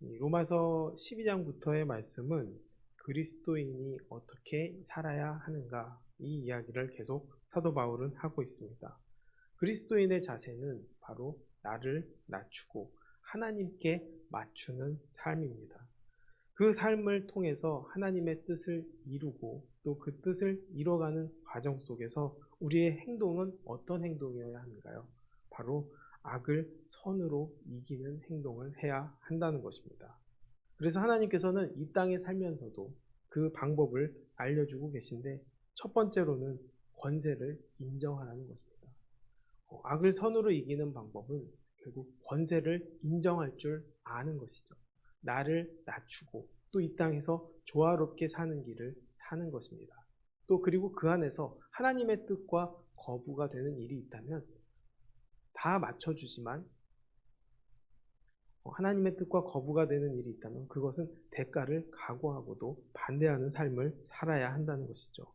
이 로마서 12장부터의 말씀은 그리스도인이 어떻게 살아야 하는가 이 이야기를 계속 사도 바울은 하고 있습니다. 그리스도인의 자세는 바로 나를 낮추고 하나님께 맞추는 삶입니다. 그 삶을 통해서 하나님의 뜻을 이루고 또 그 뜻을 이뤄가는 과정 속에서 우리의 행동은 어떤 행동이어야 하는가요? 바로 악을 선으로 이기는 행동을 해야 한다는 것입니다. 그래서 하나님께서는 이 땅에 살면서도 그 방법을 알려주고 계신데 첫 번째로는 권세를 인정하라는 것입니다. 악을 선으로 이기는 방법은 결국 권세를 인정할 줄 아는 것이죠. 나를 낮추고 또 이 땅에서 조화롭게 사는 길을 사는 것입니다. 또 그리고 그 안에서 하나님의 뜻과 거부가 되는 일이 있다면 다 맞춰주지만 하나님의 뜻과 거부가 되는 일이 있다면 그것은 대가를 각오하고도 반대하는 삶을 살아야 한다는 것이죠.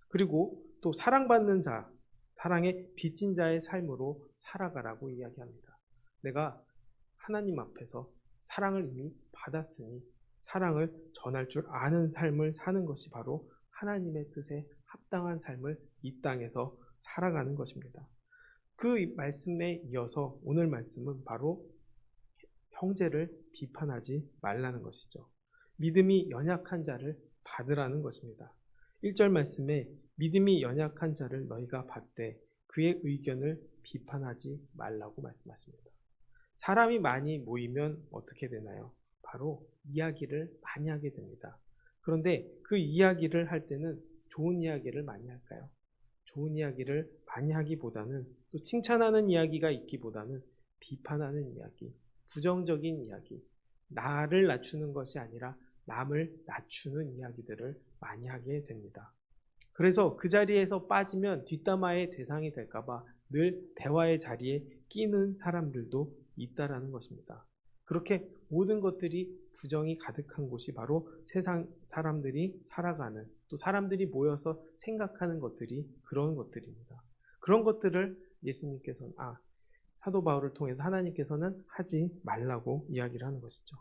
그리고 또 사랑받는 자, 사랑의 빚진 자의 삶으로 살아가라고 이야기합니다. 내가 하나님 앞에서 사랑을 이미 받았으니 사랑을 전할 줄 아는 삶을 사는 것이 바로 하나님의 뜻에 합당한 삶을 이 땅에서 살아가는 것입니다. 그 말씀에 이어서 오늘 말씀은 바로 형제를 비판하지 말라는 것이죠. 믿음이 연약한 자를 받으라는 것입니다. 1절 말씀에 믿음이 연약한 자를 너희가 받되 그의 의견을 비판하지 말라고 말씀하십니다. 사람이 많이 모이면 어떻게 되나요? 바로 이야기를 많이 하게 됩니다. 그런데 그 이야기를 할 때는 좋은 이야기를 많이 할까요? 좋은 이야기를 많이 하기보다는 또 칭찬하는 이야기가 있기보다는 비판하는 이야기, 부정적인 이야기, 나를 낮추는 것이 아니라 남을 낮추는 이야기들을 많이 하게 됩니다. 그래서 그 자리에서 빠지면 뒷담화의 대상이 될까봐 늘 대화의 자리에 끼는 사람들도 있다라는 것입니다. 그렇게 모든 것들이 부정이 가득한 곳이 바로 세상 사람들이 살아가는 또 사람들이 모여서 생각하는 것들이 그런 것들입니다. 그런 것들을 예수님께서는 사도 바울을 통해서 하나님께서는 하지 말라고 이야기를 하는 것이죠.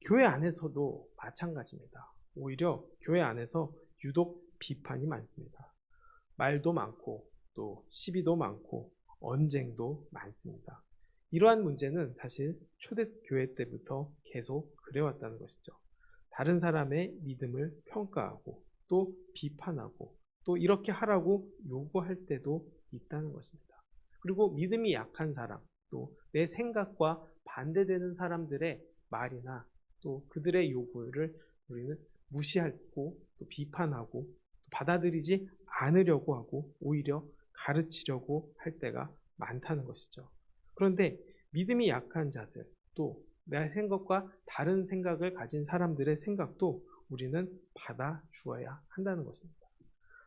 교회 안에서도 마찬가지입니다. 오히려 교회 안에서 유독 비판이 많습니다. 말도 많고 또 시비도 많고 언쟁도 많습니다. 이러한 문제는 사실 초대교회 때부터 계속 그래왔다는 것이죠. 다른 사람의 믿음을 평가하고 또 비판하고 또 이렇게 하라고 요구할 때도 있다는 것입니다. 그리고 믿음이 약한 사람, 또 내 생각과 반대되는 사람들의 말이나 또 그들의 요구를 우리는 무시하고 또 비판하고 또 받아들이지 않으려고 하고 오히려 가르치려고 할 때가 많다는 것이죠. 그런데 믿음이 약한 자들, 또 내 생각과 다른 생각을 가진 사람들의 생각도 우리는 받아주어야 한다는 것입니다.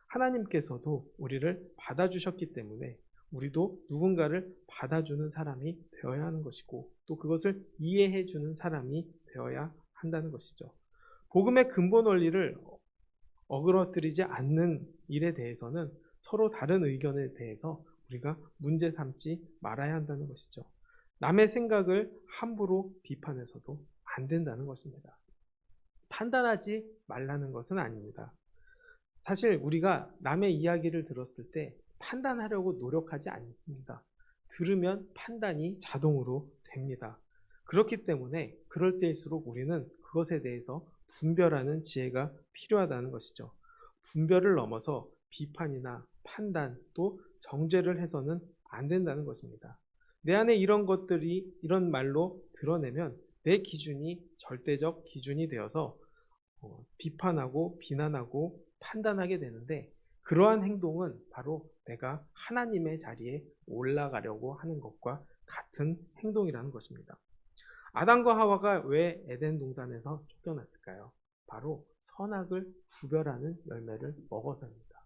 하나님께서도 우리를 받아주셨기 때문에 우리도 누군가를 받아주는 사람이 되어야 하는 것이고 또 그것을 이해해주는 사람이 되어야 한다는 것이죠. 복음의 근본 원리를 어그러뜨리지 않는 일에 대해서는 서로 다른 의견에 대해서 우리가 문제 삼지 말아야 한다는 것이죠. 남의 생각을 함부로 비판해서도 안 된다는 것입니다. 판단하지 말라는 것은 아닙니다. 사실 우리가 남의 이야기를 들었을 때 판단하려고 노력하지 않습니다. 들으면 판단이 자동으로 됩니다. 그렇기 때문에 그럴 때일수록 우리는 그것에 대해서 분별하는 지혜가 필요하다는 것이죠. 분별을 넘어서 비판이나 판단 또 정죄를 해서는 안 된다는 것입니다. 내 안에 이런 것들이 이런 말로 드러내면 내 기준이 절대적 기준이 되어서 비판하고 비난하고 판단하게 되는데 그러한 행동은 바로 내가 하나님의 자리에 올라가려고 하는 것과 같은 행동이라는 것입니다. 아담과 하와가 왜 에덴 동산에서 쫓겨났을까요? 바로 선악을 구별하는 열매를 먹어서입니다.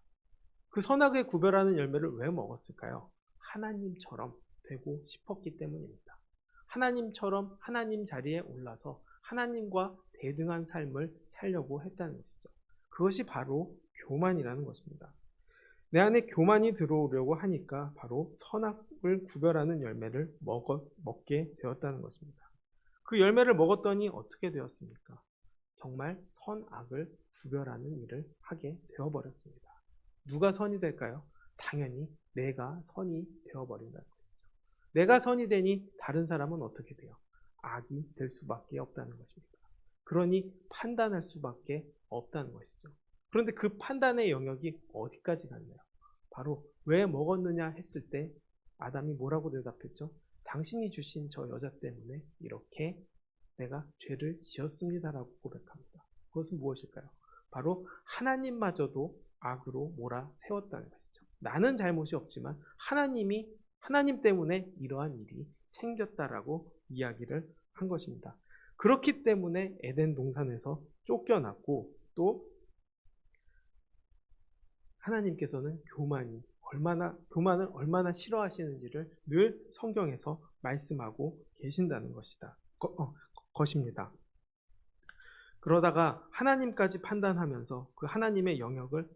그 선악을 구별하는 열매를 왜 먹었을까요? 하나님처럼 되고 싶었기 때문입니다. 하나님처럼 하나님 자리에 올라서 하나님과 대등한 삶을 살려고 했다는 것이죠. 그것이 바로 교만이라는 것입니다. 내 안에 교만이 들어오려고 하니까 바로 선악을 구별하는 열매를 먹게 되었다는 것입니다. 그 열매를 먹었더니 어떻게 되었습니까? 정말 선악을 구별하는 일을 하게 되어버렸습니다. 누가 선이 될까요? 당연히 내가 선이 되어버린다는 것이죠. 내가 선이 되니 다른 사람은 어떻게 돼요? 악이 될 수밖에 없다는 것입니다. 그러니 판단할 수밖에 없다는 것이죠. 그런데 그 판단의 영역이 어디까지 갔나요? 바로 왜 먹었느냐 했을 때 아담이 뭐라고 대답했죠? 당신이 주신 저 여자 때문에 이렇게 내가 죄를 지었습니다라고 고백합니다. 그것은 무엇일까요? 바로 하나님마저도 악으로 몰아세웠다는 것이죠. 나는 잘못이 없지만 하나님 때문에 이러한 일이 생겼다라고 이야기를 한 것입니다. 그렇기 때문에 에덴 동산에서 쫓겨났고 또 하나님께서는 교만을 얼마나 싫어하시는지를 늘 성경에서 말씀하고 계신다는 것입니다. 그러다가 하나님까지 판단하면서 그 하나님의 영역을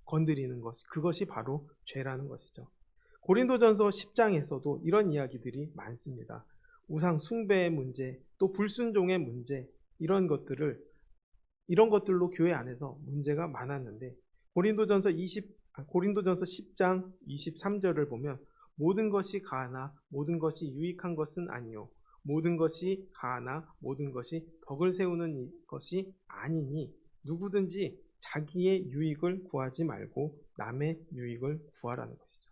건드리는 것, 그것이 바로 죄라는 것이죠. 고린도전서 10장에서도 이런 이야기들이 많습니다. 우상 숭배의 문제, 또 불순종의 문제, 이런 것들로 교회 안에서 문제가 많았는데 고린도전서 10장 23절을 보면 모든 것이 가하나 모든 것이 유익한 것은 아니요 모든 것이 가하나 모든 것이 덕을 세우는 것이 아니니 누구든지 자기의 유익을 구하지 말고 남의 유익을 구하라는 것이죠.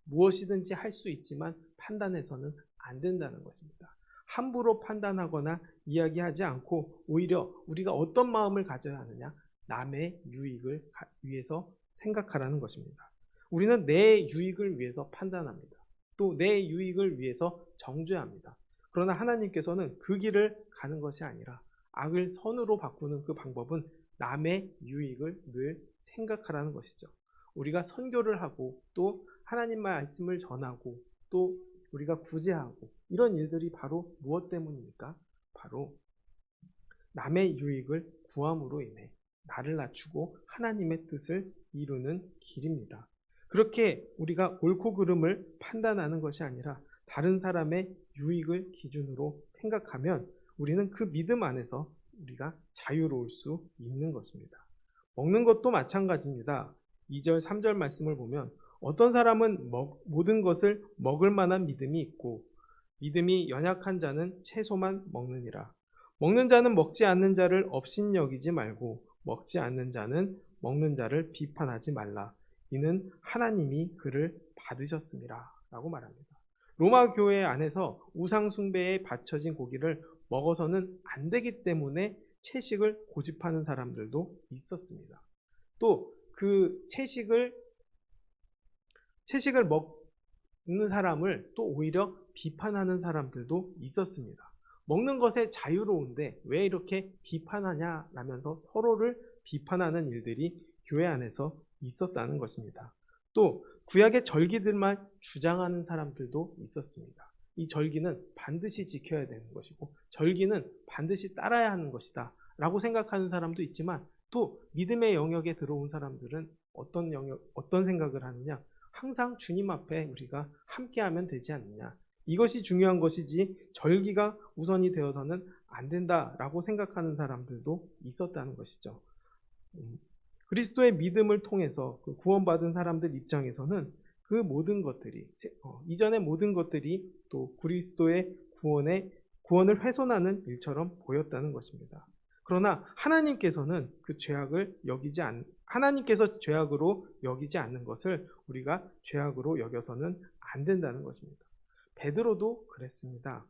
무엇이든지 할 수 있지만 판단해서는 안 된다는 것입니다. 함부로 판단하거나 이야기하지 않고 오히려 우리가 어떤 마음을 가져야 하느냐? 남의 유익을 위해서 생각하라는 것입니다. 우리는 내 유익을 위해서 판단합니다. 또 내 유익을 위해서 정죄합니다. 그러나 하나님께서는 그 길을 가는 것이 아니라 악을 선으로 바꾸는 그 방법은 남의 유익을 늘 생각하라는 것이죠. 우리가 선교를 하고 또 하나님 말씀을 전하고 또 우리가 구제하고 이런 일들이 바로 무엇 때문입니까? 바로 남의 유익을 구함으로 인해 나를 낮추고 하나님의 뜻을 이루는 길입니다. 그렇게 우리가 옳고 그름을 판단하는 것이 아니라 다른 사람의 유익을 기준으로 생각하면 우리는 그 믿음 안에서 우리가 자유로울 수 있는 것입니다. 먹는 것도 마찬가지입니다. 2절, 3절 말씀을 보면 어떤 사람은 모든 것을 먹을 만한 믿음이 있고 믿음이 연약한 자는 채소만 먹느니라. 먹는 자는 먹지 않는 자를 업신여기지 말고 먹지 않는 자는 먹는 자를 비판하지 말라. 이는 하나님이 그를 받으셨습니다. 라고 말합니다. 로마 교회 안에서 우상 숭배에 바쳐진 고기를 먹어서는 안 되기 때문에 채식을 고집하는 사람들도 있었습니다. 또 그 채식을 먹는 사람을 또 오히려 비판하는 사람들도 있었습니다. 먹는 것에 자유로운데 왜 이렇게 비판하냐라면서 서로를 비판하는 일들이 교회 안에서 있었다는 것입니다. 또 구약의 절기들만 주장하는 사람들도 있었습니다. 이 절기는 반드시 지켜야 되는 것이고 절기는 반드시 따라야 하는 것이다 라고 생각하는 사람도 있지만 또 믿음의 영역에 들어온 사람들은 어떤 생각을 하느냐? 항상 주님 앞에 우리가 함께하면 되지 않느냐? 이것이 중요한 것이지 절기가 우선이 되어서는 안 된다라고 생각하는 사람들도 있었다는 것이죠. 그리스도의 믿음을 통해서 그 구원받은 사람들 입장에서는 그 모든 것들이 이전의 모든 것들이 또 그리스도의 구원을 훼손하는 일처럼 보였다는 것입니다. 그러나 하나님께서는 그 하나님께서 죄악으로 여기지 않는 것을 우리가 죄악으로 여겨서는 안 된다는 것입니다. 베드로도 그랬습니다.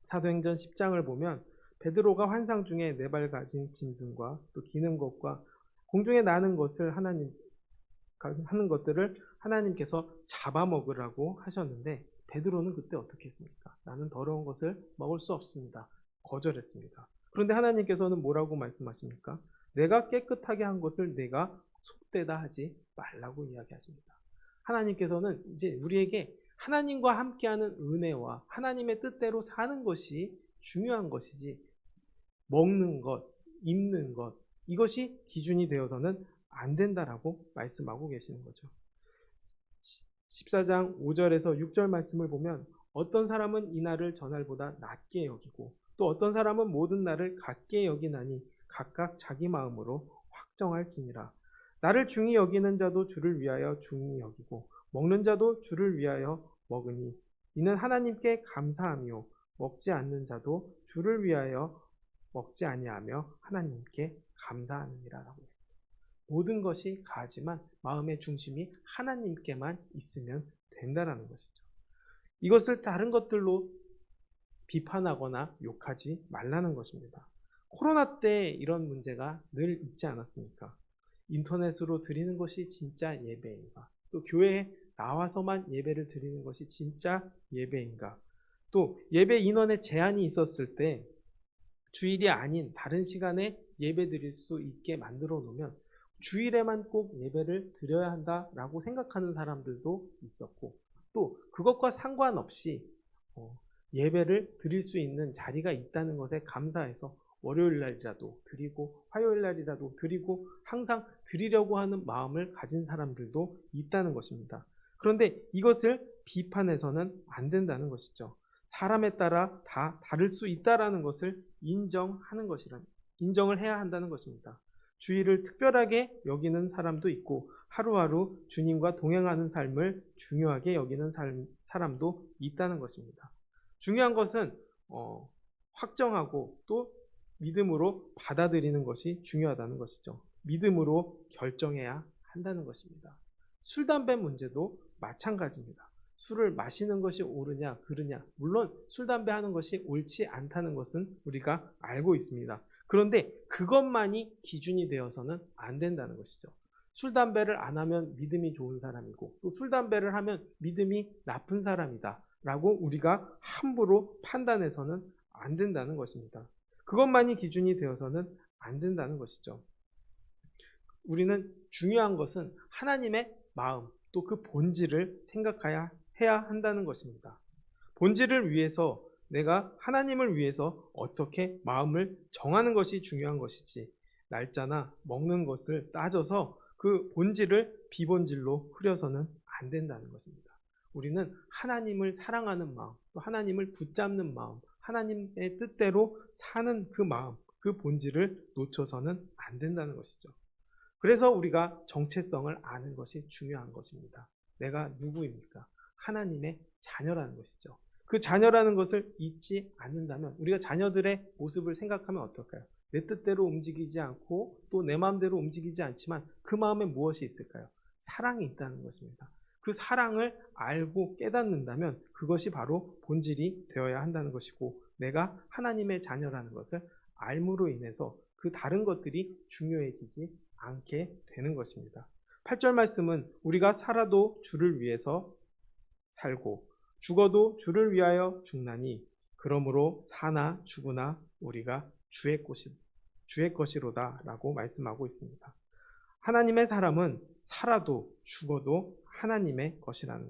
사도행전 10장을 보면 베드로가 환상 중에 4발 가진 짐승과 또 기는 것과 공중에 나는 것을 하는 것들을 하나님께서 잡아먹으라고 하셨는데 베드로는 그때 어떻게 했습니까? 나는 더러운 것을 먹을 수 없습니다. 거절했습니다. 그런데 하나님께서는 뭐라고 말씀하십니까? 내가 깨끗하게 한 것을 내가 속되다 하지 말라고 이야기하십니다. 하나님께서는 이제 우리에게 하나님과 함께하는 은혜와 하나님의 뜻대로 사는 것이 중요한 것이지 먹는 것, 입는 것 이것이 기준이 되어서는 안 된다라고 말씀하고 계시는 거죠. 14장 5절에서 6절 말씀을 보면 어떤 사람은 이날을 저날보다 낮게 여기고 또 어떤 사람은 모든 날을 같게 여기나니 각각 자기 마음으로 확정할지니라. 나를 중히 여기는 자도 주를 위하여 중히 여기고 먹는 자도 주를 위하여 먹으니 이는 하나님께 감사함이요 먹지 않는 자도 주를 위하여 먹지 아니하며 하나님께 감사하느니라라고. 모든 것이 가하지만 마음의 중심이 하나님께만 있으면 된다라는 것이죠. 이것을 다른 것들로 비판하거나 욕하지 말라는 것입니다. 코로나 때 이런 문제가 늘 있지 않았습니까? 인터넷으로 드리는 것이 진짜 예배인가? 또 교회에 나와서만 예배를 드리는 것이 진짜 예배인가? 또 예배 인원에 제한이 있었을 때 주일이 아닌 다른 시간에 예배 드릴 수 있게 만들어 놓으면 주일에만 꼭 예배를 드려야 한다라고 생각하는 사람들도 있었고 또 그것과 상관없이 예배를 드릴 수 있는 자리가 있다는 것에 감사해서 월요일 날이라도 드리고 화요일 날이라도 드리고 항상 드리려고 하는 마음을 가진 사람들도 있다는 것입니다. 그런데 이것을 비판해서는 안 된다는 것이죠. 사람에 따라 다 다를 수 있다라는 것을 인정을 해야 한다는 것입니다. 주일을 특별하게 여기는 사람도 있고 하루하루 주님과 동행하는 삶을 중요하게 여기는 사람도 있다는 것입니다. 중요한 것은 확정하고 또 믿음으로 받아들이는 것이 중요하다는 것이죠. 믿음으로 결정해야 한다는 것입니다. 술, 담배 문제도 마찬가지입니다. 술을 마시는 것이 옳으냐 그르냐, 물론 술, 담배 하는 것이 옳지 않다는 것은 우리가 알고 있습니다. 그런데 그것만이 기준이 되어서는 안 된다는 것이죠. 술, 담배를 안 하면 믿음이 좋은 사람이고 또 술, 담배를 하면 믿음이 나쁜 사람이다 라고 우리가 함부로 판단해서는 안 된다는 것입니다. 그것만이 기준이 되어서는 안 된다는 것이죠. 우리는 중요한 것은 하나님의 마음 또 그 본질을 생각해야 한다는 것입니다. 본질을 위해서 내가 하나님을 위해서 어떻게 마음을 정하는 것이 중요한 것이지 날짜나 먹는 것을 따져서 그 본질을 비본질로 흐려서는 안 된다는 것입니다. 우리는 하나님을 사랑하는 마음, 또 하나님을 붙잡는 마음, 하나님의 뜻대로 사는 그 마음, 그 본질을 놓쳐서는 안 된다는 것이죠. 그래서 우리가 정체성을 아는 것이 중요한 것입니다. 내가 누구입니까? 하나님의 자녀라는 것이죠. 그 자녀라는 것을 잊지 않는다면 우리가 자녀들의 모습을 생각하면 어떨까요? 내 뜻대로 움직이지 않고 또 내 마음대로 움직이지 않지만 그 마음에 무엇이 있을까요? 사랑이 있다는 것입니다. 그 사랑을 알고 깨닫는다면 그것이 바로 본질이 되어야 한다는 것이고 내가 하나님의 자녀라는 것을 알므로 인해서 그 다른 것들이 중요해지지 않게 되는 것입니다. 8절 말씀은 우리가 살아도 주를 위해서 살고 죽어도 주를 위하여 죽나니 그러므로 사나 죽으나 우리가 주의 것이로다 라고 말씀하고 있습니다. 하나님의 사람은 살아도 죽어도 하나님의 것이라는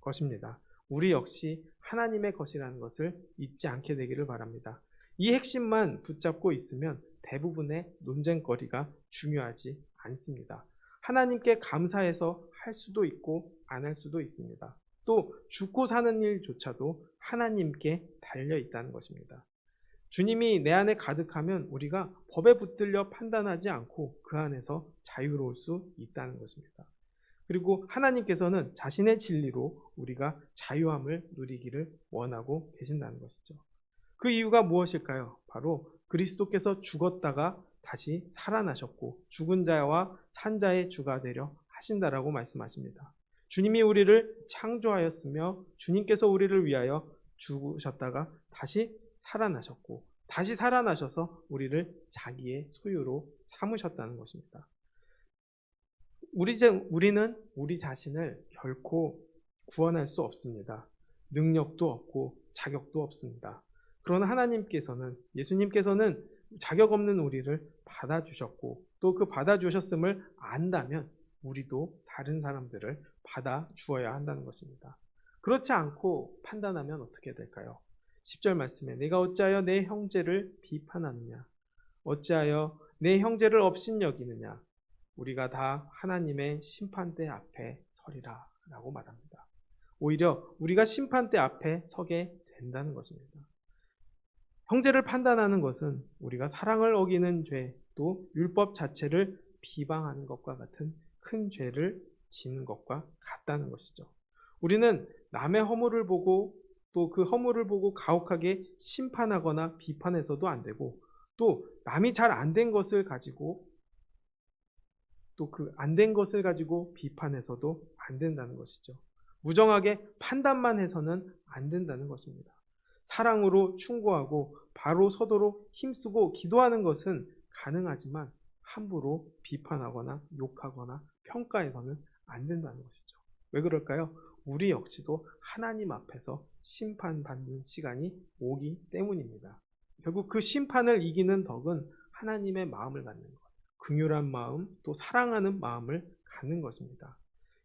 것입니다. 우리 역시 하나님의 것이라는 것을 잊지 않게 되기를 바랍니다. 이 핵심만 붙잡고 있으면 대부분의 논쟁거리가 중요하지 않습니다. 하나님께 감사해서 할 수도 있고 안 할 수도 있습니다. 또 죽고 사는 일조차도 하나님께 달려 있다는 것입니다. 주님이 내 안에 가득하면 우리가 법에 붙들려 판단하지 않고 그 안에서 자유로울 수 있다는 것입니다. 그리고 하나님께서는 자신의 진리로 우리가 자유함을 누리기를 원하고 계신다는 것이죠. 그 이유가 무엇일까요? 바로 그리스도께서 죽었다가 다시 살아나셨고 죽은 자와 산 자의 주가 되려 하신다라고 말씀하십니다. 주님이 우리를 창조하였으며 주님께서 우리를 위하여 죽으셨다가 다시 살아나셨고 다시 살아나셔서 우리를 자기의 소유로 삼으셨다는 것입니다. 우리는 우리 자신을 결코 구원할 수 없습니다. 능력도 없고 자격도 없습니다. 그러나 하나님께서는, 예수님께서는 자격 없는 우리를 받아주셨고 또 그 받아주셨음을 안다면 우리도 다른 사람들을 받아주어야 한다는 것입니다. 그렇지 않고 판단하면 어떻게 될까요? 10절 말씀에 내가 어찌하여 내 형제를 비판하느냐? 어찌하여 내 형제를 업신여기느냐? 우리가 다 하나님의 심판대 앞에 서리라 라고 말합니다. 오히려 우리가 심판대 앞에 서게 된다는 것입니다. 형제를 판단하는 것은 우리가 사랑을 어기는 죄, 또 율법 자체를 비방하는 것과 같은 큰 죄를 짓는 것과 같다는 것이죠. 우리는 남의 허물을 보고 또 그 허물을 보고 가혹하게 심판하거나 비판해서도 안 되고, 또 남이 잘 안 된 것을 가지고 또 그 안 된 것을 가지고 비판해서도 안 된다는 것이죠. 무정하게 판단만 해서는 안 된다는 것입니다. 사랑으로 충고하고 바로 서도록 힘쓰고 기도하는 것은 가능하지만 함부로 비판하거나 욕하거나 평가해서는 안 된다는 것이죠. 왜 그럴까요? 우리 역시도 하나님 앞에서 심판받는 시간이 오기 때문입니다. 결국 그 심판을 이기는 덕은 하나님의 마음을 갖는 것, 긍휼한 마음, 또 사랑하는 마음을 갖는 것입니다.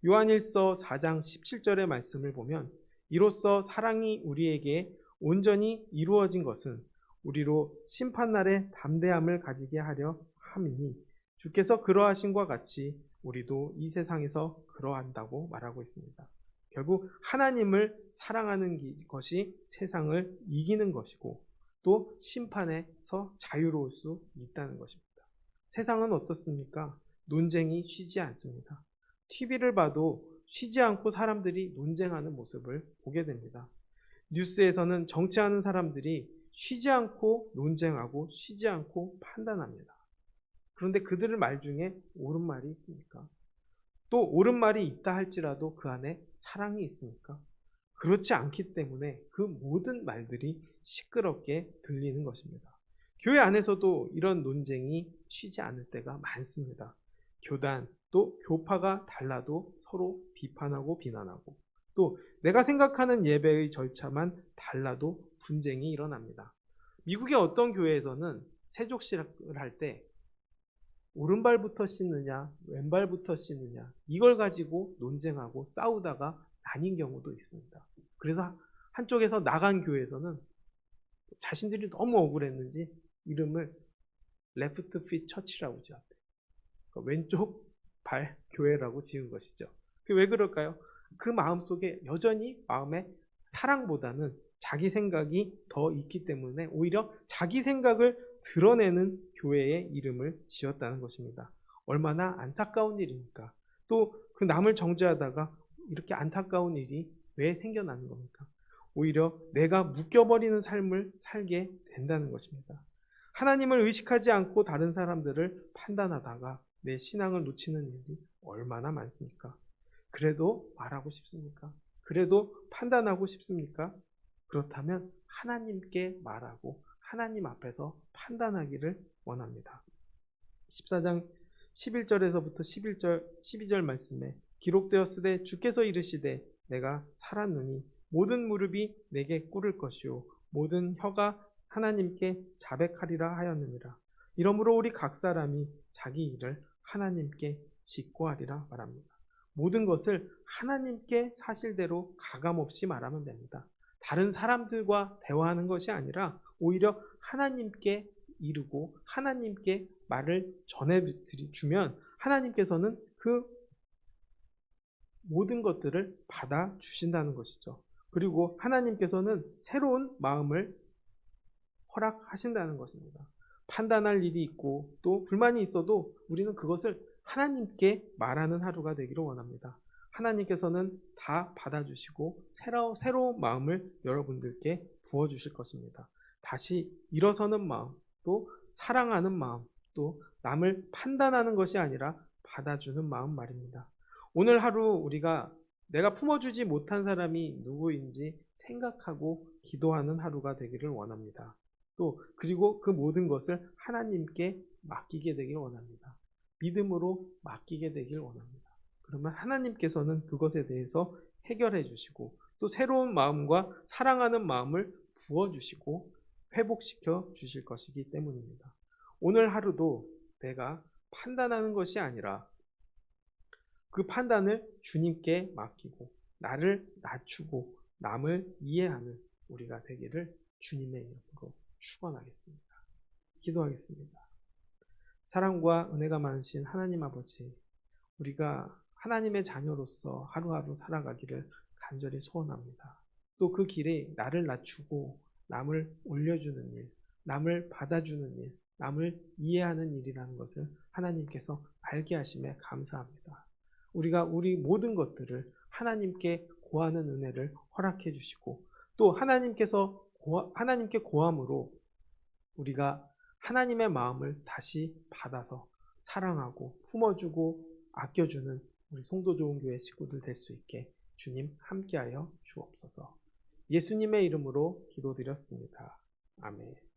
요한일서 4장 17절의 말씀을 보면, 이로써 사랑이 우리에게 온전히 이루어진 것은 우리로 심판날에 담대함을 가지게 하려 함이니 주께서 그러하신과 같이 우리도 이 세상에서 그러한다고 말하고 있습니다. 결국 하나님을 사랑하는 것이 세상을 이기는 것이고, 또 심판에서 자유로울 수 있다는 것입니다. 세상은 어떻습니까? 논쟁이 쉬지 않습니다. TV를 봐도 쉬지 않고 사람들이 논쟁하는 모습을 보게 됩니다. 뉴스에서는 정치하는 사람들이 쉬지 않고 논쟁하고 쉬지 않고 판단합니다. 그런데 그들의 말 중에 옳은 말이 있습니까? 또 옳은 말이 있다 할지라도 그 안에 사랑이 있습니까? 그렇지 않기 때문에 그 모든 말들이 시끄럽게 들리는 것입니다. 교회 안에서도 이런 논쟁이 쉬지 않을 때가 많습니다. 교단, 또 교파가 달라도 서로 비판하고 비난하고, 또 내가 생각하는 예배의 절차만 달라도 분쟁이 일어납니다. 미국의 어떤 교회에서는 세족식을 할 때 오른발부터 씻느냐 왼발부터 씻느냐 이걸 가지고 논쟁하고 싸우다가 나뉜 경우도 있습니다. 그래서 한쪽에서 나간 교회에서는 자신들이 너무 억울했는지 이름을 레프트 핏 처치라고 지었대요. 그러니까 왼쪽 발 교회라고 지은 것이죠. 왜 그럴까요? 그 마음속에 여전히 마음에 사랑보다는 자기 생각이 더 있기 때문에 오히려 자기 생각을 드러내는 교회의 이름을 지었다는 것입니다. 얼마나 안타까운 일입니까? 또 그 남을 정죄하다가 이렇게 안타까운 일이 왜 생겨나는 겁니까? 오히려 내가 묶여버리는 삶을 살게 된다는 것입니다. 하나님을 의식하지 않고 다른 사람들을 판단하다가 내 신앙을 놓치는 일이 얼마나 많습니까? 그래도 말하고 싶습니까? 그래도 판단하고 싶습니까? 그렇다면 하나님께 말하고 하나님 앞에서 판단하기를 원합니다. 14장 11절에서부터 12절 말씀에 기록되었으되 주께서 이르시되 내가 살았노니 모든 무릎이 내게 꿇을 것이요 모든 혀가 하나님께 자백하리라 하였느니라. 이러므로 우리 각 사람이 자기 일을 하나님께 직고하리라 말합니다. 모든 것을 하나님께 사실대로 가감없이 말하면 됩니다. 다른 사람들과 대화하는 것이 아니라 오히려 하나님께 이르고 하나님께 말을 전해주면 하나님께서는 그 모든 것들을 받아주신다는 것이죠. 그리고 하나님께서는 새로운 마음을 허락하신다는 것입니다. 판단할 일이 있고 또 불만이 있어도 우리는 그것을 하나님께 말하는 하루가 되기를 원합니다. 하나님께서는 다 받아주시고 새로운 마음을 여러분들께 부어주실 것입니다. 다시 일어서는 마음, 또 사랑하는 마음, 또 남을 판단하는 것이 아니라 받아주는 마음 말입니다. 오늘 하루 우리가 내가 품어주지 못한 사람이 누구인지 생각하고 기도하는 하루가 되기를 원합니다. 또 그리고 그 모든 것을 하나님께 맡기게 되길 원합니다. 믿음으로 맡기게 되길 원합니다. 그러면 하나님께서는 그것에 대해서 해결해 주시고 또 새로운 마음과 사랑하는 마음을 부어주시고 회복시켜 주실 것이기 때문입니다. 오늘 하루도 내가 판단하는 것이 아니라 그 판단을 주님께 맡기고 나를 낮추고 남을 이해하는 우리가 되기를 주님의 이름으로 축원하겠습니다. 기도하겠습니다. 사랑과 은혜가 많으신 하나님 아버지, 우리가 하나님의 자녀로서 하루하루 살아가기를 간절히 소원합니다. 또 그 길에 나를 낮추고 남을 올려주는 일, 남을 받아주는 일, 남을 이해하는 일이라는 것을 하나님께서 알게 하심에 감사합니다. 우리가 우리 모든 것들을 하나님께 고하는 은혜를 허락해 주시고 또 하나님께 고함으로 우리가 하나님의 마음을 다시 받아서 사랑하고 품어주고 아껴주는 우리 송도 좋은 교회 식구들 될 수 있게 주님 함께하여 주옵소서. 예수님의 이름으로 기도드렸습니다. 아멘.